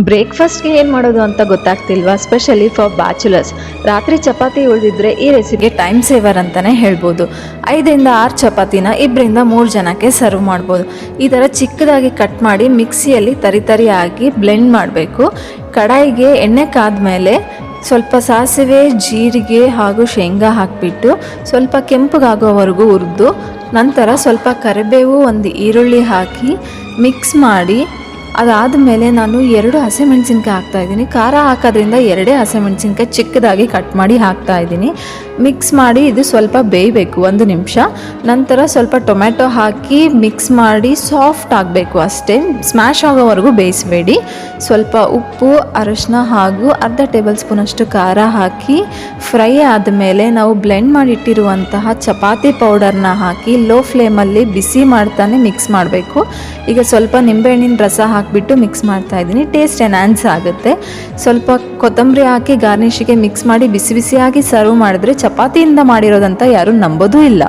ಬ್ರೇಕ್ಫಾಸ್ಟ್ಗೆ ಏನು ಮಾಡೋದು ಅಂತ ಗೊತ್ತಾಗ್ತಿಲ್ವಾ? Specially for bachelors. ರಾತ್ರಿ ಚಪಾತಿ ಉಳಿದಿದ್ರೆ ಈ ರೆಸಿಪಿಗೆ ಟೈಮ್ ಸೇವರ್ ಅಂತಲೇ ಹೇಳ್ಬೋದು. 5-6 ಚಪಾತಿನ 2-3 ಜನಕ್ಕೆ ಸರ್ವ್ ಮಾಡ್ಬೋದು. ಈ ಥರ ಚಿಕ್ಕದಾಗಿ ಕಟ್ ಮಾಡಿ ಮಿಕ್ಸಿಯಲ್ಲಿ ತರಿಯಾಗಿ ಬ್ಲೆಂಡ್ ಮಾಡಬೇಕು. ಕಡಾಯಿಗೆ ಎಣ್ಣೆ ಕಾದ್ಮೇಲೆ ಸ್ವಲ್ಪ ಸಾಸಿವೆ, ಜೀರಿಗೆ ಹಾಗೂ ಶೇಂಗಾ ಹಾಕಿಬಿಟ್ಟು ಸ್ವಲ್ಪ ಕೆಂಪಗಾಗೋವರೆಗೂ ಹುರಿದು, ನಂತರ ಸ್ವಲ್ಪ ಕರಿಬೇವು, ಒಂದು ಈರುಳ್ಳಿ ಹಾಕಿ ಮಿಕ್ಸ್ ಮಾಡಿ, ಅದಾದಮೇಲೆ ನಾನು 2 ಹಸಿಮೆಣಸಿನ್ಕಾಯಿ ಹಾಕ್ತಾಯಿದ್ದೀನಿ. ಖಾರ ಹಾಕೋದ್ರಿಂದ 2 ಹಸಿಮೆಣಸಿನ್ಕಾಯಿ ಚಿಕ್ಕದಾಗಿ ಕಟ್ ಮಾಡಿ ಹಾಕ್ತಾಯಿದ್ದೀನಿ. ಮಿಕ್ಸ್ ಮಾಡಿ ಇದು ಸ್ವಲ್ಪ ಬೇಯಬೇಕು 1 ನಿಮಿಷ. ನಂತರ ಸ್ವಲ್ಪ ಟೊಮೆಟೊ ಹಾಕಿ ಮಿಕ್ಸ್ ಮಾಡಿ ಸಾಫ್ಟ್ ಆಗಬೇಕು ಅಷ್ಟೇ, ಸ್ಮ್ಯಾಶ್ ಆಗೋವರೆಗೂ ಬೇಯಿಸಬೇಡಿ. ಸ್ವಲ್ಪ ಉಪ್ಪು, ಅರಿಶಿನ ಹಾಗೂ ಅರ್ಧ ಟೇಬಲ್ ಸ್ಪೂನಷ್ಟು ಖಾರ ಹಾಕಿ ಫ್ರೈ ಆದಮೇಲೆ ನಾವು ಬ್ಲೆಂಡ್ ಮಾಡಿಟ್ಟಿರುವಂತಹ ಚಪಾತಿ ಪೌಡರ್ನ ಹಾಕಿ ಲೋ ಫ್ಲೇಮಲ್ಲಿ ಬಿಸಿ ಮಾಡ್ತಾನೆ ಮಿಕ್ಸ್ ಮಾಡಬೇಕು. ಈಗ ಸ್ವಲ್ಪ ನಿಂಬೆಹಣ್ಣಿನ ರಸ ಹಾಕಿಬಿಟ್ಟು ಮಿಕ್ಸ್ ಮಾಡ್ತಾಯಿದ್ದೀನಿ. ಟೇಸ್ಟ್ ಎನ್ಹಾನ್ಸ್ ಆಗುತ್ತೆ. ಸ್ವಲ್ಪ ಕೊತ್ತಂಬರಿ ಹಾಕಿ ಗಾರ್ನಿಷಿಗೆ ಮಿಕ್ಸ್ ಮಾಡಿ ಬಿಸಿ ಬಿಸಿಯಾಗಿ ಸರ್ವ್ ಮಾಡಿದ್ರೆ ಚಪಾತಿಯಿಂದ ಮಾಡಿರೋದಂತ ಯಾರೂ ನಂಬೋದೂ ಇಲ್ಲ.